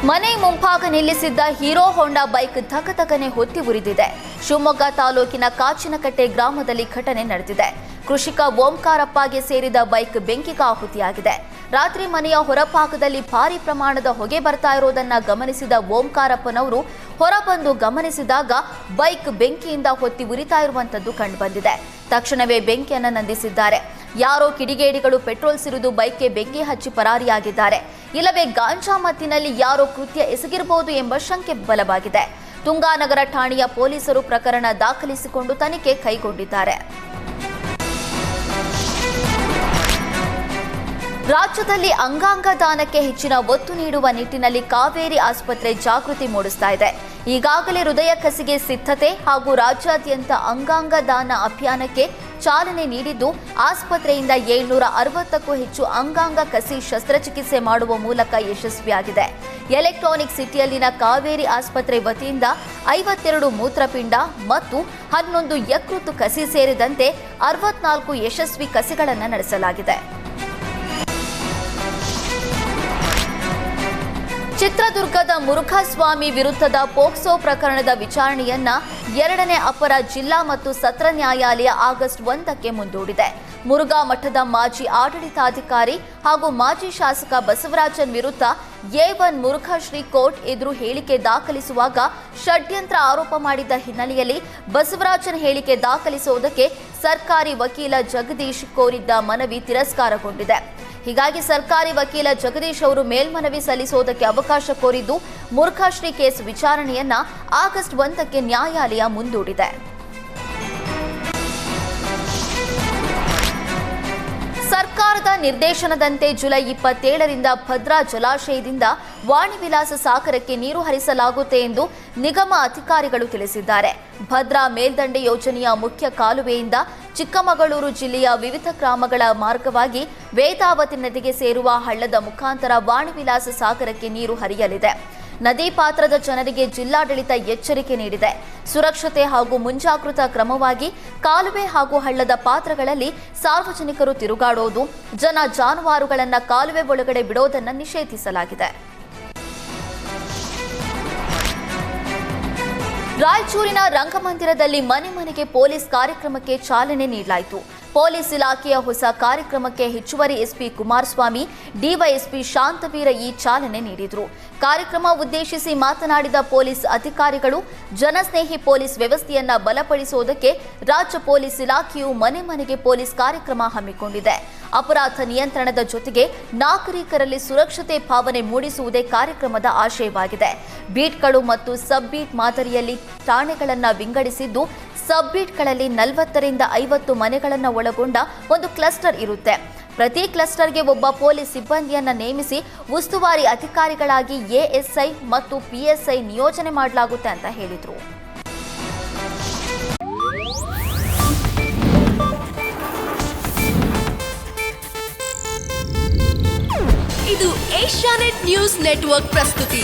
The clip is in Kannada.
ಮನೆ ಮುಂಭಾಗ ನಿಲ್ಲಿಸಿದ್ದ ಹೀರೋ ಹೋಂಡಾ ಬೈಕ್ ಧಗಧಗನೆ ಹೊತ್ತಿ ಉರಿದಿದೆ. ಶಿವಮೊಗ್ಗ ತಾಲೂಕಿನ ಕಾಚಿನಕಟ್ಟೆ ಗ್ರಾಮದಲ್ಲಿ ಘಟನೆ ನಡೆದಿದೆ. ಕೃಷಿಕ ಓಂಕಾರಪ್ಪಗೆ ಸೇರಿದ ಬೈಕ್ ಬೆಂಕಿಗೆ ಆಹುತಿಯಾಗಿದೆ. ರಾತ್ರಿ ಮನೆಯ ಹೊರಭಾಗದಲ್ಲಿ ಭಾರಿ ಪ್ರಮಾಣದ ಹೊಗೆ ಬರ್ತಾ ಇರೋದನ್ನ ಗಮನಿಸಿದ ಓಂಕಾರಪ್ಪನವರು ಹೊರಬಂದು ಗಮನಿಸಿದಾಗ ಬೈಕ್ ಬೆಂಕಿಯಿಂದ ಹೊತ್ತಿ ಉರಿತಾ ಇರುವಂತದ್ದು ಕಂಡುಬಂದಿದೆ. ತಕ್ಷಣವೇ ಬೆಂಕಿಯನ್ನು ನಂದಿಸಿದ್ದಾರೆ. ಯಾರೋ ಕಿಡಿಗೇಡಿಗಳು ಪೆಟ್ರೋಲ್ ಸುರಿದು ಬೈಕ್ಗೆ ಬೆಂಕಿ ಹಚ್ಚಿ ಪರಾರಿಯಾಗಿದ್ದಾರೆ. ಇಲ್ಲವೇ ಗಾಂಜಾ ಮತ್ತಿನಲ್ಲಿ ಯಾರೋ ಕೃತ್ಯ ಎಸಗಿರಬಹುದು ಎಂಬ ಶಂಕೆ ಬಲವಾಗಿದೆ. ತುಂಗಾನಗರ ಠಾಣೆಯ ಪೊಲೀಸರು ಪ್ರಕರಣ ದಾಖಲಿಸಿಕೊಂಡು ತನಿಖೆ ಕೈಗೊಂಡಿದ್ದಾರೆ. ರಾಜ್ಯದಲ್ಲಿ ಅಂಗಾಂಗ ದಾನಕ್ಕೆ ಹೆಚ್ಚಿನ ಒತ್ತು ನೀಡುವ ನಿಟ್ಟಿನಲ್ಲಿ ಕಾವೇರಿ ಆಸ್ಪತ್ರೆ ಜಾಗೃತಿ ಮೂಡಿಸ್ತಾ ಇದೆ. ಈಗಾಗಲೇ ಹೃದಯ ಕಸಿಗೆ ಸಿದ್ಧತೆ ಹಾಗೂ ರಾಜ್ಯಾದ್ಯಂತ ಅಂಗಾಂಗ ದಾನ ಅಭಿಯಾನಕ್ಕೆ ಚಾಲನೆ ನೀಡಿದ್ದು, ಆಸ್ಪತ್ರೆಯಿಂದ 760ಕ್ಕೂ ಹೆಚ್ಚು ಅಂಗಾಂಗ ಕಸಿ ಶಸ್ತ್ರಚಿಕಿತ್ಸೆ ಮಾಡುವ ಮೂಲಕ ಯಶಸ್ವಿಯಾಗಿದೆ. ಎಲೆಕ್ಟ್ರಾನಿಕ್ ಸಿಟಿಯಲ್ಲಿನ ಕಾವೇರಿ ಆಸ್ಪತ್ರೆ ವತಿಯಿಂದ 52 ಮೂತ್ರಪಿಂಡ ಮತ್ತು 11 ಯಕೃತ್ತು ಕಸಿ ಸೇರಿದಂತೆ 64 ಯಶಸ್ವಿ ಕಸಿಗಳನ್ನು ನಡೆಸಲಾಗಿದೆ. ಚಿತ್ರದುರ್ಗದ ಮುರುಘಾಸ್ವಾಮಿ ವಿರುದ್ಧದ ಪೋಕ್ಸೋ ಪ್ರಕರಣದ ವಿಚಾರಣೆಯನ್ನ 2ನೇ ಅಪರ ಜಿಲ್ಲಾ ಮತ್ತು ಸತ್ರ ನ್ಯಾಯಾಲಯ ಆಗಸ್ಟ್ 1ಕ್ಕೆ ಮುಂದೂಡಿದೆ. ಮುರುಘಾ ಮಠದ ಮಾಜಿ ಆಡಳಿತಾಧಿಕಾರಿ ಹಾಗೂ ಮಾಜಿ ಶಾಸಕ ಬಸವರಾಜನ್ ವಿರುದ್ಧ A1 ಮುರುಘಾಶ್ರೀ ಕೋರ್ಟ್ ಎದುರು ಹೇಳಿಕೆ ದಾಖಲಿಸುವಾಗ ಷಡ್ಯಂತ್ರ ಆರೋಪ ಮಾಡಿದ್ದ ಹಿನ್ನೆಲೆಯಲ್ಲಿ ಬಸವರಾಜನ್ ಹೇಳಿಕೆ ದಾಖಲಿಸುವುದಕ್ಕೆ ಸರ್ಕಾರಿ ವಕೀಲ ಜಗದೀಶ್ ಕೋರಿದ್ದ ಮನವಿ ತಿರಸ್ಕಾರಗೊಂಡಿದೆ. ಹೀಗಾಗಿ ಸರ್ಕಾರಿ ವಕೀಲ ಜಗದೀಶ್ ಅವರು ಮೇಲ್ಮನವಿ ಸಲ್ಲಿಸುವುದಕ್ಕೆ ಅವಕಾಶ ಕೋರಿದ್ದು, ಮುರುಘಾಶ್ರೀ ಕೇಸ್ ವಿಚಾರಣೆಯನ್ನ ಆಗಸ್ಟ್ 1ಕ್ಕೆ ನ್ಯಾಯಾಲಯ ಮುಂದೂಡಿದೆ. ಸರ್ಕಾರದ ನಿರ್ದೇಶನದಂತೆ ಜುಲೈ 27ರಿಂದ ಭದ್ರಾ ಜಲಾಶಯದಿಂದ ವಾಣಿವಿಲಾಸ ಸಾಗರಕ್ಕೆ ನೀರು ಹರಿಸಲಾಗುತ್ತೆ ಎಂದು ನಿಗಮ ಅಧಿಕಾರಿಗಳು ತಿಳಿಸಿದ್ದಾರೆ. ಭದ್ರಾ ಮೇಲ್ದಂಡೆ ಯೋಜನೆಯ ಮುಖ್ಯ ಕಾಲುವೆಯಿಂದ ಚಿಕ್ಕಮಗಳೂರು ಜಿಲ್ಲೆಯ ವಿವಿಧ ಗ್ರಾಮಗಳ ಮಾರ್ಗವಾಗಿ ವೇದಾವತಿ ನದಿಗೆ ಸೇರುವ ಹಳ್ಳದ ಮುಖಾಂತರ ವಾಣಿವಿಲಾಸ ಸಾಗರಕ್ಕೆ ನೀರು ಹರಿಯಲಿದೆ. ನದಿ ಪಾತ್ರದ ಜನರಿಗೆ ಜಿಲ್ಲಾಡಳಿತ ಎಚ್ಚರಿಕೆ ನೀಡಿದೆ. ಸುರಕ್ಷತೆ ಹಾಗೂ ಮುಂಜಾಗೃತಾ ಕ್ರಮವಾಗಿ ಕಾಲುವೆ ಹಾಗೂ ಹಳ್ಳದ ಪಾತ್ರಗಳಲ್ಲಿ ಸಾರ್ವಜನಿಕರು ತಿರುಗಾಡೋದು, ಜಾನುವಾರುಗಳನ್ನು ಕಾಲುವೆ ಒಳಗಡೆ ಬಿಡೋದನ್ನು ನಿಷೇಧಿಸಲಾಗಿದೆ. ರಾಯಚೂರಿನ ರಂಗಮಂದಿರದಲ್ಲಿ ಮನೆ ಮನೆಗೆ ಪೊಲೀಸ್ ಕಾರ್ಯಕ್ರಮಕ್ಕೆ ಚಾಲನೆ ನೀಡಲಾಯಿತು. ಪೊಲೀಸ್ ಇಲಾಖೆಯ ಹೊಸ ಕಾರ್ಯಕ್ರಮಕ್ಕೆ ಹೆಚ್ಚುವರಿ ಎಸ್ಪಿ ಕುಮಾರಸ್ವಾಮಿ, ಡಿವೈಎಸ್ಪಿ ಶಾಂತವೀರ ಈ ಚಾಲನೆ ನೀಡಿದರು. ಕಾರ್ಯಕ್ರಮ ಉದ್ದೇಶಿಸಿ ಮಾತನಾಡಿದ ಪೊಲೀಸ್ ಅಧಿಕಾರಿಗಳು, ಜನಸ್ನೇಹಿ ಪೊಲೀಸ್ ವ್ಯವಸ್ಥೆಯನ್ನ ಬಲಪಡಿಸುವುದಕ್ಕೆ ರಾಜ್ಯ ಪೊಲೀಸ್ ಇಲಾಖೆಯು ಮನೆ ಮನೆಗೆ ಪೊಲೀಸ್ ಕಾರ್ಯಕ್ರಮ ಹಮ್ಮಿಕೊಂಡಿದೆ. ಅಪರಾಧ ನಿಯಂತ್ರಣದ ಜೊತೆಗೆ ನಾಗರಿಕರಲ್ಲಿ ಸುರಕ್ಷತೆ ಭಾವನೆ ಮೂಡಿಸುವುದೇ ಕಾರ್ಯಕ್ರಮದ ಆಶಯವಾಗಿದೆ. ಬೀಟ್ಗಳು ಮತ್ತು ಸಬ್ ಬೀಟ್ ಮಾದರಿಯಲ್ಲಿ ಠಾಣೆಗಳನ್ನು ವಿಂಗಡಿಸಿದ್ದು, ಸಬ್ ಬೀಟ್ಗಳಲ್ಲಿ 40ರಿಂದ 50 ಮನೆಗಳನ್ನು ಒಳಗೊಂಡ ಒಂದು ಕ್ಲಸ್ಟರ್ ಇರುತ್ತೆ. ಪ್ರತಿ ಕ್ಲಸ್ಟರ್ಗೆ ಒಬ್ಬ ಪೊಲೀಸ್ ಸಿಬ್ಬಂದಿಯನ್ನು ನೇಮಿಸಿ ಉಸ್ತುವಾರಿ ಅಧಿಕಾರಿಗಳಾಗಿ ಎಎಸ್ಐ ಮತ್ತು ಪಿಎಸ್ಐ ನಿಯೋಜನೆ ಮಾಡಲಾಗುತ್ತೆ ಅಂತ ಹೇಳಿದರು. ಇದು ಏಷ್ಯಾನೆಟ್ ನ್ಯೂಸ್ ನೆಟ್ವರ್ಕ್ ಪ್ರಸ್ತುತಿ.